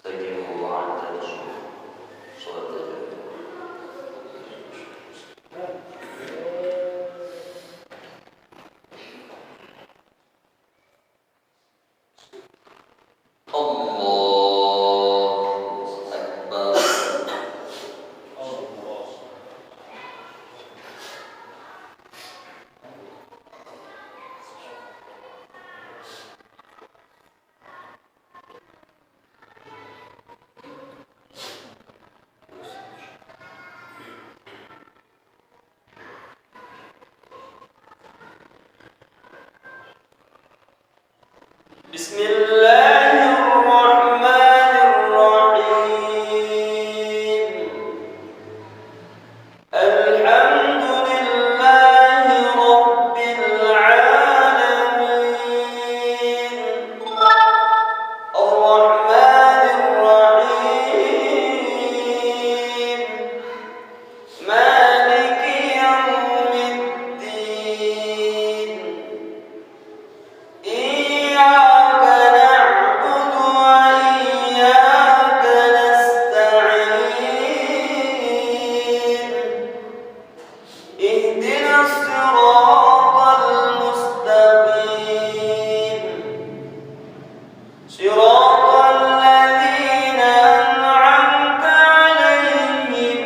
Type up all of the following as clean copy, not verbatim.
استجيبوا عن تنشر صلاة بسم الله الرحمن الرحيم. الحمد لله رب العالمين الرحمن الرحيم مالك يوم الدين إياك نعبد وإياك نستعين اهدنا الصراط المستقيم صراط الذين أنعمت عليهم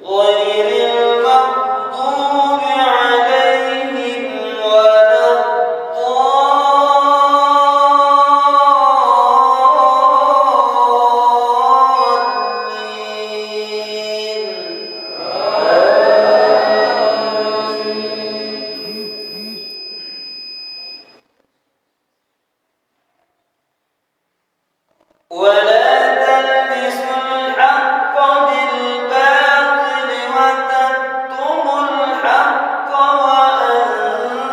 غير المغضوب عليهم ولا ولا تلبسوا الحق بالباطل وتكتموا الحق وأنتم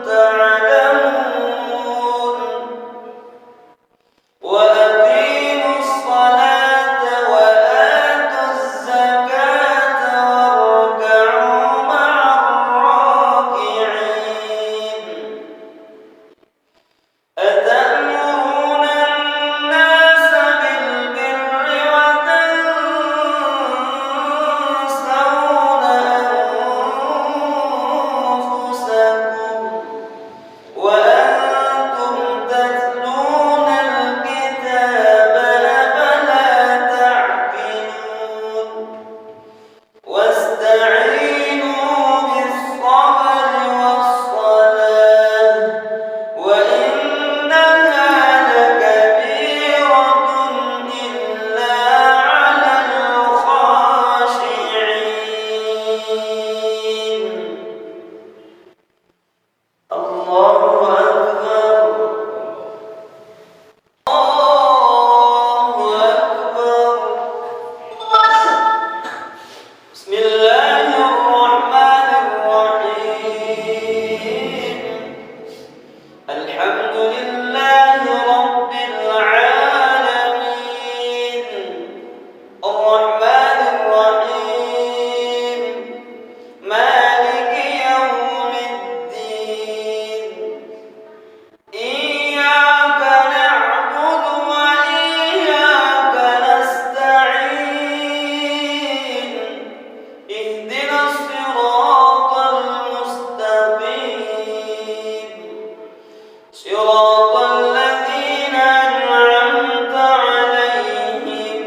تعلمون وأقيموا الصلاة وآتوا الزكاة واركعوا مع الراكعين أتأمرون الناس بالبر وتنسون أنفسكم وأنتم تتلون الكتاب أفلا تعقلون واستعينوا بالصبر والصلاة وإنها لكبيرة إلا على الخاشعين. الله أكبر الله أكبر. بسم الله الرحمن الرحيم. الحمد لله رب العالمين الرحمن الرحيم مالك يوم الدين إياك نعبد وإياك نستعين اهدنا الصراط المستقيم صراط الذين أنعمت عليهم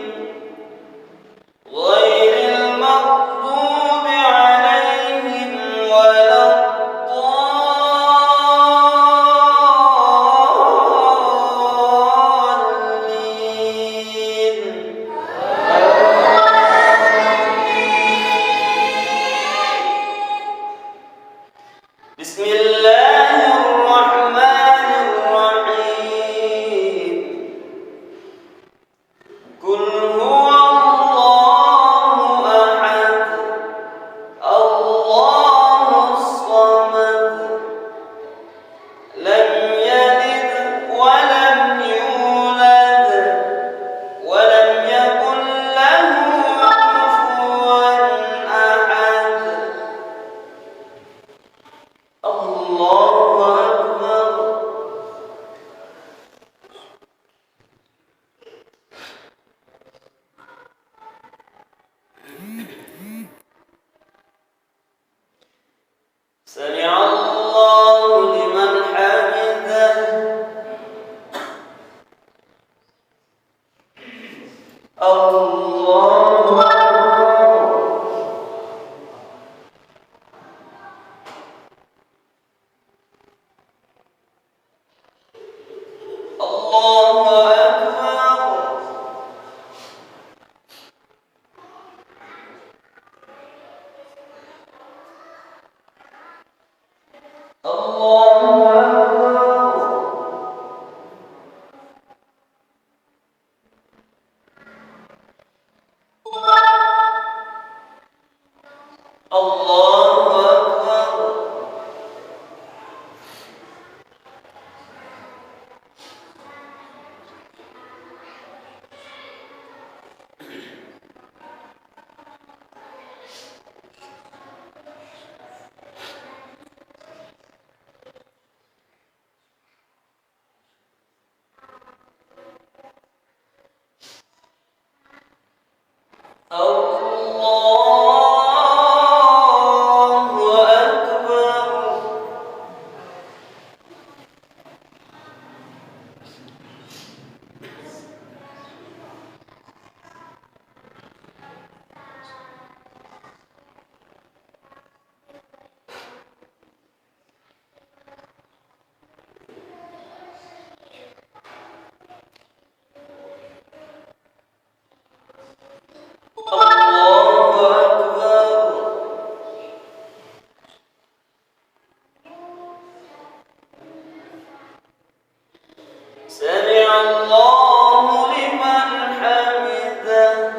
غير المغضوب عليهم ولا الضالين. بسم الله الرحمن الرحيم. الله لمن حمده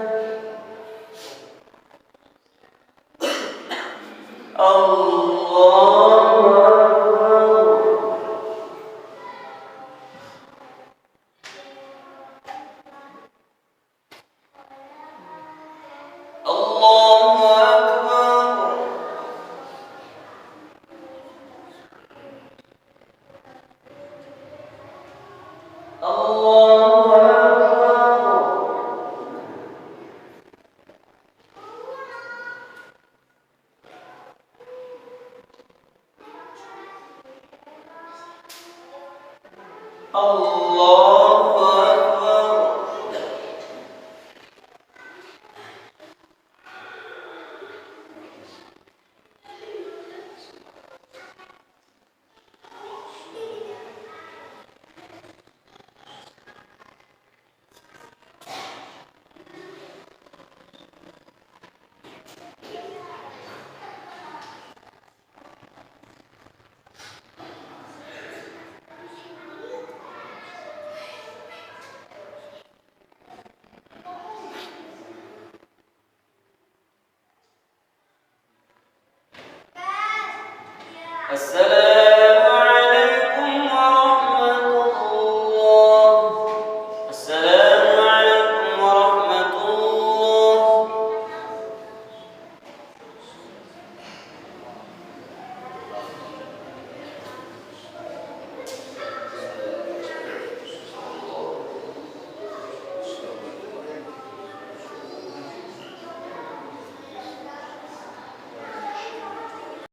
السلام